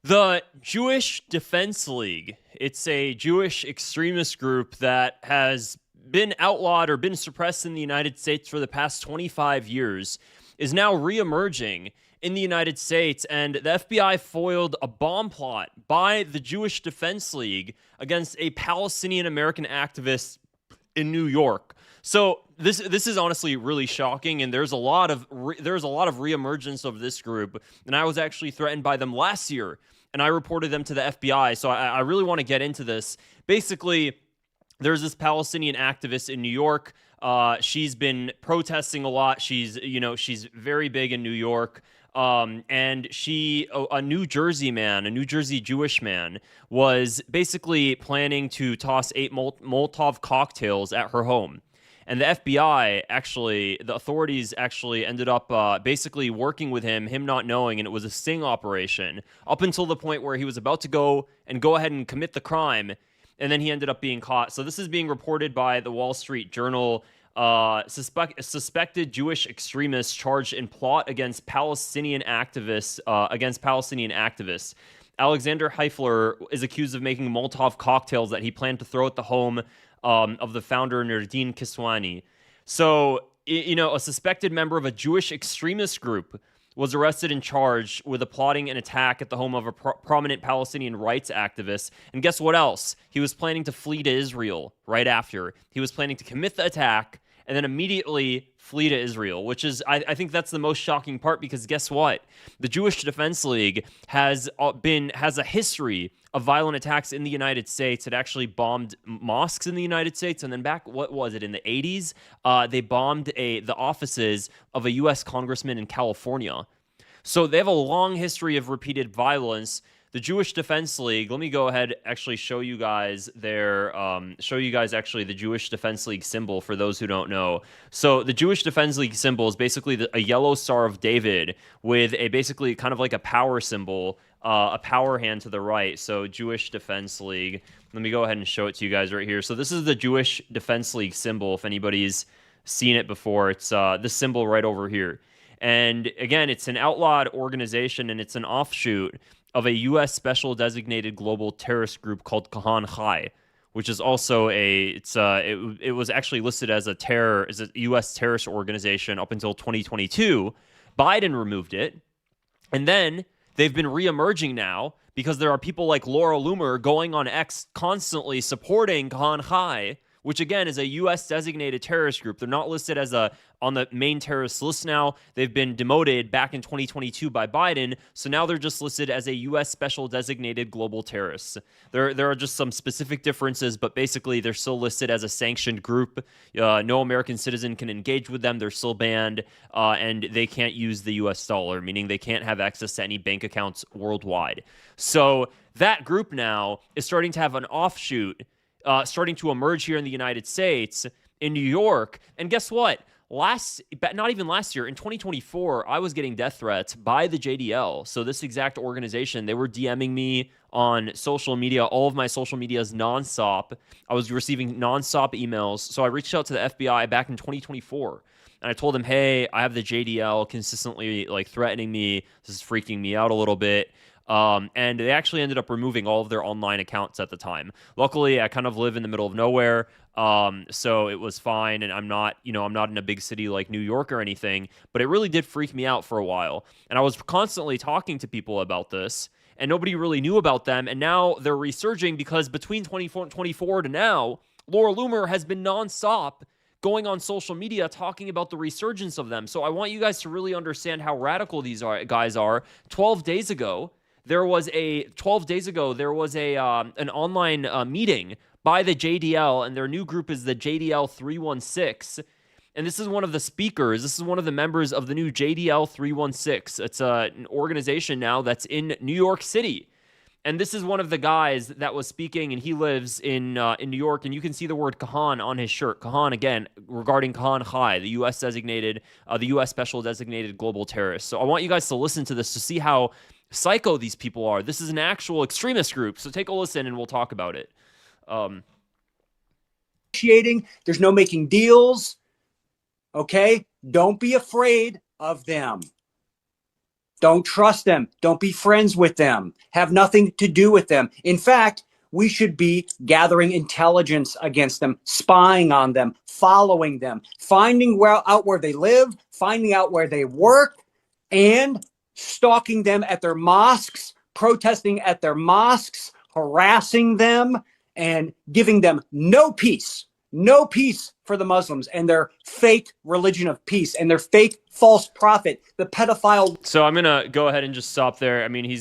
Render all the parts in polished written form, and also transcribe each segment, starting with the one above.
The Jewish Defense League. It's a Jewish extremist group that has been outlawed or been suppressed in the United States for the past 25 years, is now reemerging in the United States. And the FBI foiled a bomb plot by the Jewish Defense League against a Palestinian American activist in New York. So this is honestly really shocking, and there's a lot of reemergence of this group. And I was actually threatened by them last year, and I reported them to the FBI. So I really want to get into this. Basically, there's this Palestinian activist in New York. She's been protesting a lot. She's very big in New York. And a New Jersey man, a New Jersey Jewish man, was basically planning to toss 8 Molotov cocktails at her home. And the FBI the authorities actually ended up basically working with him not knowing, and it was a sting operation up until the point where he was about to go ahead and commit the crime, and then he ended up being caught. So this is being reported by the Wall Street Journal. Suspected Jewish extremists charged in plot against Palestinian activists. Alexander Heifler is accused of making Molotov cocktails that he planned to throw at the home of the founder Nordin Kiswani. So, a suspected member of a Jewish extremist group was arrested and charged with plotting an attack at the home of a prominent Palestinian rights activist. And guess what else? He was planning to flee to Israel right after. He was planning to commit the attack and then immediately flee to Israel, which is, I think that's the most shocking part, because guess what? The Jewish Defense League has a history of violent attacks in the United States. It actually bombed mosques in the United States, and then back, what was it, in the 80s? They bombed the offices of a U.S. congressman in California. So they have a long history of repeated violence. The Jewish Defense League, let me go ahead actually show you guys actually the Jewish Defense League symbol for those who don't know. So the Jewish Defense League symbol is basically a yellow Star of David with a basically kind of like a power symbol, a power hand to the right. So Jewish Defense League. Let me go ahead and show it to you guys right here. So this is the Jewish Defense League symbol. If anybody's seen it before, it's this symbol right over here. And again, it's an outlawed organization, and it's an offshoot of a U.S. special designated global terrorist group called Kahan Chai, which is also it was actually listed as a U.S. terrorist organization up until 2022. Biden removed it, and then they've been reemerging now because there are people like Laura Loomer going on X constantly supporting Kahan Chai, which again is a U.S. designated terrorist group. They're not listed as on the main terrorist list now. They've been demoted back in 2022 by Biden, so now they're just listed as a U.S. special designated global terrorists. There are just some specific differences, but basically they're still listed as a sanctioned group. No American citizen can engage with them. They're still banned, and they can't use the U.S. dollar, meaning they can't have access to any bank accounts worldwide. So that group now is starting to have an offshoot starting to emerge here in the United States, in New York. And guess what? Not even last year, in 2024, I was getting death threats by the JDL. So this exact organization, they were DMing me on social media. All of my social media is nonstop. I was receiving nonstop emails. So I reached out to the FBI back in 2024. And I told them, hey, I have the JDL consistently threatening me. This is freaking me out a little bit. And they actually ended up removing all of their online accounts at the time. Luckily, I kind of live in the middle of nowhere, so it was fine. And I'm not in a big city like New York or anything, but it really did freak me out for a while. And I was constantly talking to people about this, and nobody really knew about them. And now they're resurging because between 2024 to now, Laura Loomer has been nonstop going on social media talking about the resurgence of them. So I want you guys to really understand how radical these guys are. 12 days ago, there was an online meeting by the JDL, and their new group is the JDL 316. And this is one of the speakers. This is one of the members of the new JDL 316. It's an organization now that's in New York City. And this is one of the guys that was speaking, and he lives in New York. And you can see the word Kahan on his shirt. Kahan, again, regarding Kahan Chai, the U.S. special designated global terrorist. So I want you guys to listen to this to see how psycho these people are. This is an actual extremist group. So take a listen, and we'll talk about it. There's no making deals. Okay? Don't be afraid of them. Don't trust them. Don't be friends with them. Have nothing to do with them. In fact, we should be gathering intelligence against them, spying on them, following them, finding out where they live, finding out where they work, and stalking them at their mosques, protesting at their mosques, harassing them, and giving them no peace. No peace for the Muslims and their fake religion of peace and their fake false prophet, the pedophile. So I'm gonna go ahead and just stop there. I mean, he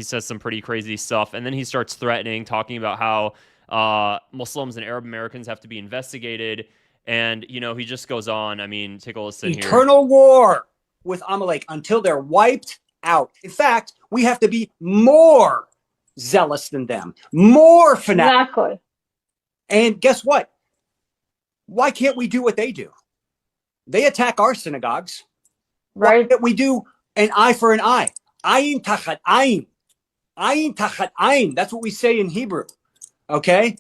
says some pretty crazy stuff, and then he starts threatening, talking about how Muslims and Arab Americans have to be investigated, and he just goes on. I mean, take a listen here. Eternal war with Amalek until they're wiped out. In fact, we have to be more zealous than them, more fanatical. Exactly. And guess what? Why can't we do what they do? They attack our synagogues. Right. Why can't we do an eye for an eye? Ayin tachat ayin. Ayin tachat ayin. That's what we say in Hebrew. Okay?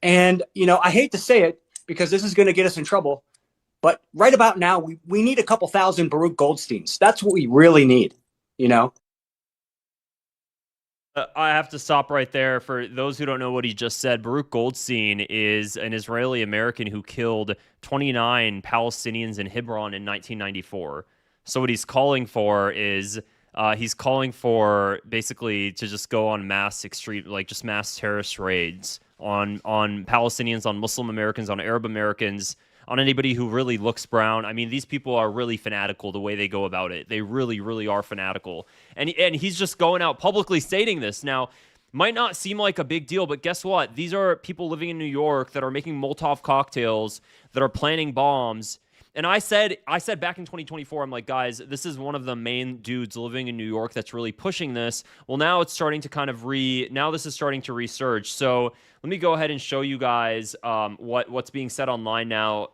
And, I hate to say it because this is going to get us in trouble. But right about now, we need a couple thousand Baruch Goldsteins. That's what we really need, I have to stop right there. For those who don't know what he just said, Baruch Goldstein is an Israeli American who killed 29 Palestinians in Hebron in 1994. So what he's calling for is he's calling for basically to just go on mass terrorist raids on Palestinians, on Muslim Americans, on Arab Americans, on anybody who really looks brown. I mean, these people are really fanatical the way they go about it. They really, really are fanatical. And he's just going out publicly stating this. Now, might not seem like a big deal, but guess what? These are people living in New York that are making Molotov cocktails, that are planning bombs. And I said back in 2024, I'm like, guys, this is one of the main dudes living in New York that's really pushing this. Well, now it's starting to kind of now this is starting to resurge. So let me go ahead and show you guys what's being said online now.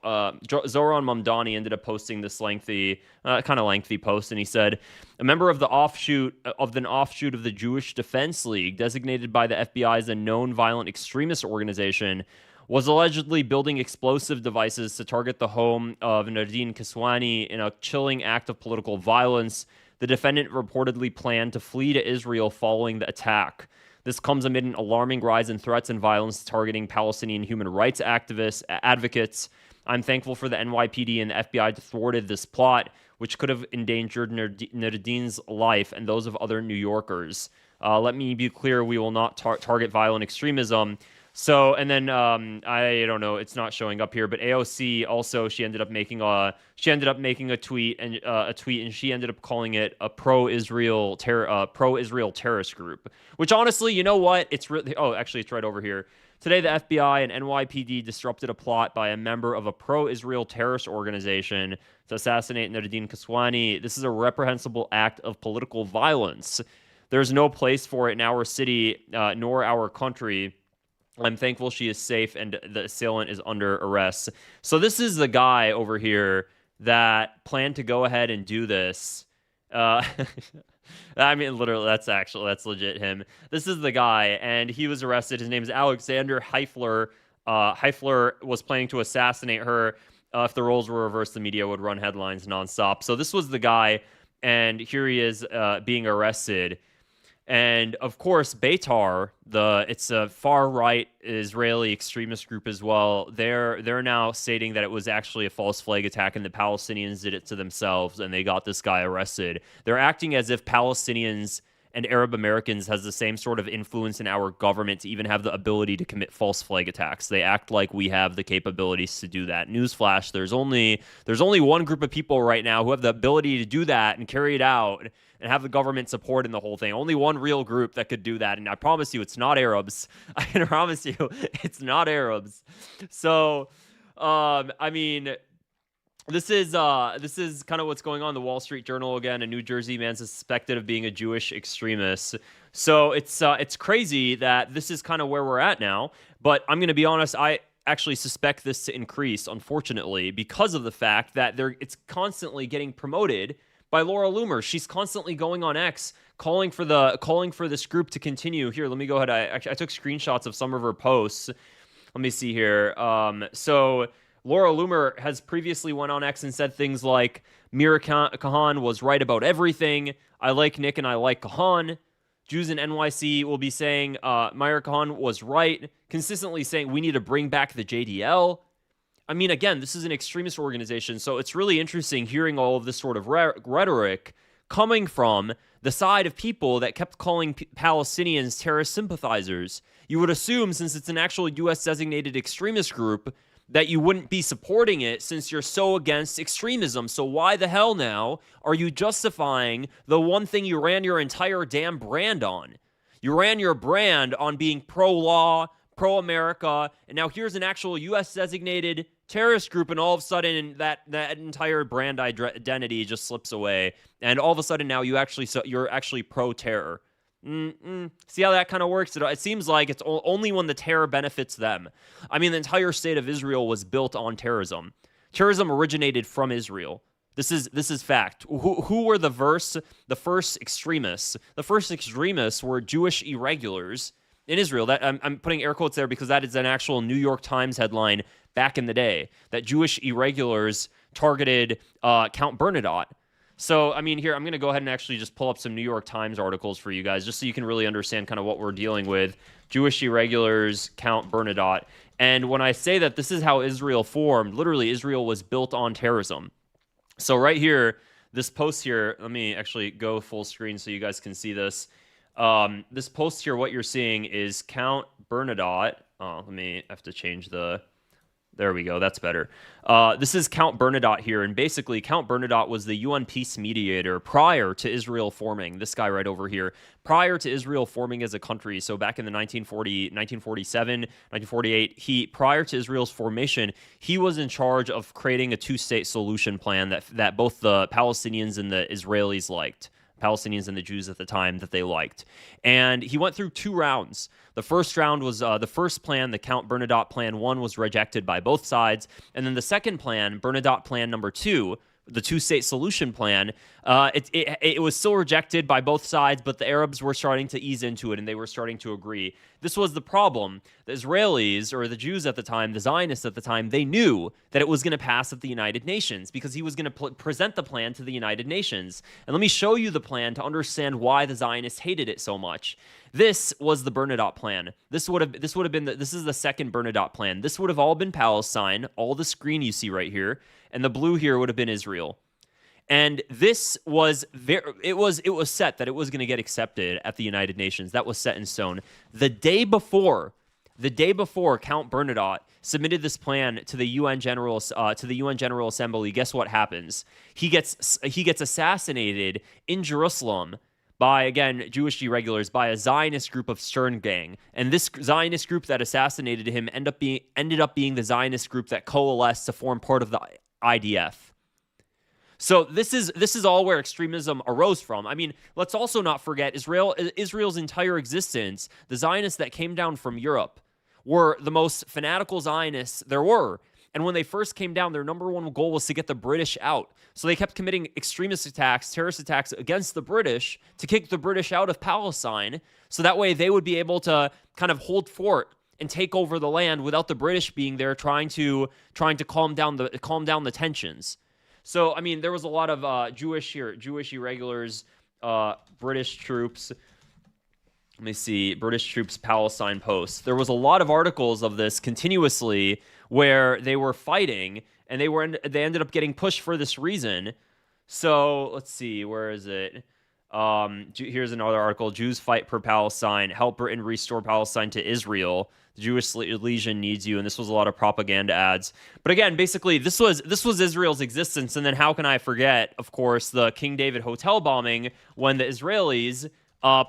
Zoran Mamdani ended up posting this kind of lengthy post, and he said, a member of the offshoot of the Jewish Defense League, designated by the FBI as a known violent extremist organization, was allegedly building explosive devices to target the home of Nardine Kiswani in a chilling act of political violence. The defendant reportedly planned to flee to Israel following the attack. This comes amid an alarming rise in threats and violence targeting Palestinian human rights advocates. I'm thankful for the NYPD and the FBI to thwarted this plot, which could have endangered Nardine's life and those of other New Yorkers. Let me be clear, we will not target violent extremism. So, and then I don't know, it's not showing up here, but AOC also, she ended up making a tweet, and she ended up calling it a pro-Israel terrorist group. Which honestly, you know what? It's really actually it's right over here. Today, the FBI and NYPD disrupted a plot by a member of a pro-Israel terrorist organization to assassinate Nardine Kiswani. This is a reprehensible act of political violence. There's no place for it in our city nor our country. I'm thankful she is safe and the assailant is under arrest. So this is the guy over here that planned to go ahead and do this. I mean, literally, that's legit him. This is the guy, and he was arrested. His name is Alexander Heifler. Heifler was planning to assassinate her. If the roles were reversed, the media would run headlines nonstop. So this was the guy, and here he is being arrested. And of course, Beitar, it's a far-right Israeli extremist group as well. They're now stating that it was actually a false flag attack and the Palestinians did it to themselves and they got this guy arrested. They're acting as if Palestinians and Arab Americans has the same sort of influence in our government to even have the ability to commit false flag attacks. They act like we have the capabilities to do that. Newsflash, there's only one group of people right now who have the ability to do that and carry it out and have the government support in the whole thing. Only one real group that could do that, and I promise you it's not Arabs. I can promise you it's not Arabs. So, I mean, this is kind of what's going on. The Wall Street Journal, again, a New Jersey man suspected of being a Jewish extremist. So it's crazy that this is kind of where we're at now. But I'm going to be honest, I actually suspect this to increase, unfortunately, because of the fact that it's constantly getting promoted by Laura Loomer. She's constantly going on X, calling for this group to continue. Here, let me go ahead. I took screenshots of some of her posts. Let me see here. So Laura Loomer has previously went on X and said things like, Mira Kahan was right about everything. I like Nick and I like Kahan. Jews in NYC will be saying Mira Kahan was right, consistently saying we need to bring back the JDL. I mean, again, this is an extremist organization, so it's really interesting hearing all of this sort of rhetoric coming from the side of people that kept calling Palestinians terrorist sympathizers. You would assume, since it's an actual U.S. designated extremist group, that you wouldn't be supporting it since you're so against extremism. So why the hell now are you justifying the one thing you ran your entire damn brand on? You ran your brand on being pro-law, pro-America, and now here's an actual U.S. designated terrorist group, and all of a sudden that entire brand identity just slips away, and all of a sudden now you're actually pro-terror. See how that kind of works? It seems like it's only when the terror benefits them. I mean, the entire state of Israel was built on terrorism. Terrorism originated from Israel. This is fact. Who were the first extremists? The first extremists were Jewish irregulars in Israel. That I'm putting air quotes there because that is an actual New York Times headline back in the day, that Jewish irregulars targeted Count Bernadotte. So, I mean, here, I'm going to go ahead and actually just pull up some New York Times articles for you guys, just so you can really understand kind of what we're dealing with. Jewish irregulars, Count Bernadotte. And when I say that this is how Israel formed, literally, Israel was built on terrorism. So right here, this post here, let me actually go full screen so you guys can see this. This post here, what you're seeing is Count Bernadotte. Oh, I have to change the... There we go. That's better. This is Count Bernadotte here. And basically, Count Bernadotte was the UN peace mediator prior to Israel forming. This guy right over here. Prior to Israel forming as a country. So back in the 1947, 1948, prior to Israel's formation, he was in charge of creating a two-state solution plan that both the Palestinians and the Israelis liked. Palestinians and the Jews at the time that they liked. And he went through 2 rounds. The first round was the first plan, the Count Bernadotte Plan 1, was rejected by both sides. And then the second plan, Bernadotte Plan number 2, the two-state solution plan, it was still rejected by both sides, but the Arabs were starting to ease into it, and they were starting to agree. This was the problem. The Israelis, or the Jews at the time, the Zionists at the time, they knew that it was going to pass at the United Nations because he was going to present the plan to the United Nations. And let me show you the plan to understand why the Zionists hated it so much. This was the Bernadotte Plan. This would have been this is the second Bernadotte Plan. This would have all been Palestine, all the screen you see right here, and the blue here would have been Israel. And this was it was set that it was going to get accepted at the United Nations. That was set in stone. The day before Count Bernadotte submitted this plan to the UN General Assembly, guess what happens? He gets assassinated in Jerusalem by, again, Jewish irregulars, by a Zionist group of Stern Gang. And this Zionist group that assassinated him ended up being the Zionist group that coalesced to form part of the IDF. So this is all where extremism arose from. I mean, let's also not forget Israel's entire existence. The Zionists that came down from Europe were the most fanatical Zionists there were. And when they first came down, their number one goal was to get the British out. So they kept committing extremist attacks, terrorist attacks against the British to kick the British out of Palestine. So that way they would be able to kind of hold fort and take over the land without the British being there trying to calm down the tensions. So, I mean, there was a lot of Jewish irregulars, British troops. Let me see, British troops, Palestine Post. There was a lot of articles of this continuously where they were fighting, and they ended up getting pushed for this reason. So, let's see, where is it? Here's another article. Jews fight for Palestine. Help Britain restore Palestine to Israel. The Jewish Legion needs you. And this was a lot of propaganda ads. But again, basically, this was Israel's existence. And then how can I forget, of course, the King David Hotel bombing when the Israelis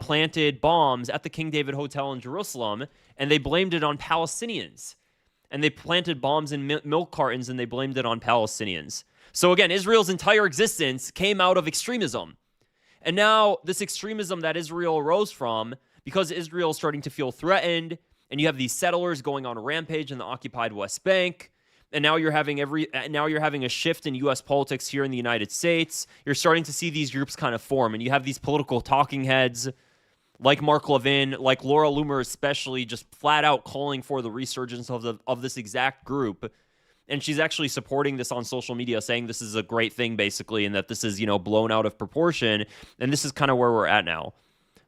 planted bombs at the King David Hotel in Jerusalem, and they blamed it on Palestinians. And they planted bombs in milk cartons, and they blamed it on Palestinians. So again, Israel's entire existence came out of extremism. And now this extremism that Israel arose from, because Israel is starting to feel threatened, and you have these settlers going on a rampage in the occupied West Bank, and now you're having a shift in U.S. politics here in the United States. You're starting to see these groups kind of form, and you have these political talking heads like Mark Levin, like Laura Loomer especially, just flat out calling for the resurgence of this exact group. And she's actually supporting this on social media, saying this is a great thing, basically, and that this is, blown out of proportion. And this is kind of where we're at now.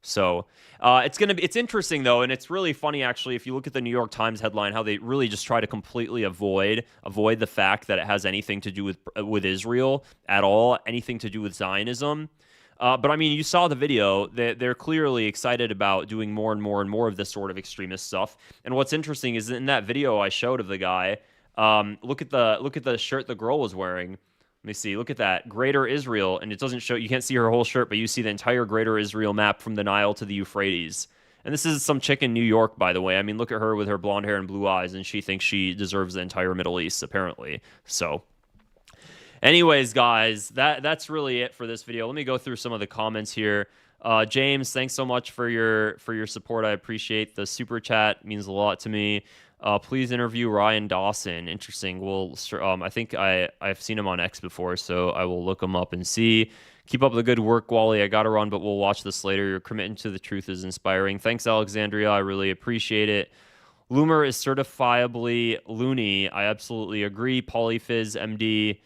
So it's interesting though, and it's really funny actually if you look at the New York Times headline, how they really just try to completely avoid the fact that it has anything to do with Israel at all, anything to do with Zionism. But I mean, you saw the video. They're clearly excited about doing more and more and more of this sort of extremist stuff. And what's interesting is in that video I showed of the guy, look at the shirt the girl was wearing. Let me see. Look at that. Greater Israel. And it doesn't show, you can't see her whole shirt, but you see the entire Greater Israel map from the Nile to the Euphrates. And this is some chick in New York, by the way. I mean, look at her with her blonde hair and blue eyes, and she thinks she deserves the entire Middle East, apparently. So, anyways, guys, that's really it for this video. Let me go through some of the comments here. James, thanks so much for your support. I appreciate the super chat. It means a lot to me. Please interview Ryan Dawson. Interesting. I think I've seen him on X before, so I will look him up and see. Keep up the good work, Wally. I gotta run, but we'll watch this later. Your commitment to the truth is inspiring. Thanks, Alexandria. I really appreciate it. Loomer is certifiably loony. I absolutely agree. Polyphys MD.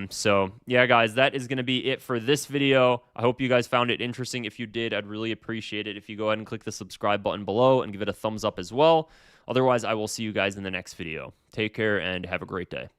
So yeah, guys, that is going to be it for this video. I hope you guys found it interesting. If you did, I'd really appreciate it if you go ahead and click the subscribe button below and give it a thumbs up as well. Otherwise, I will see you guys in the next video. Take care and have a great day.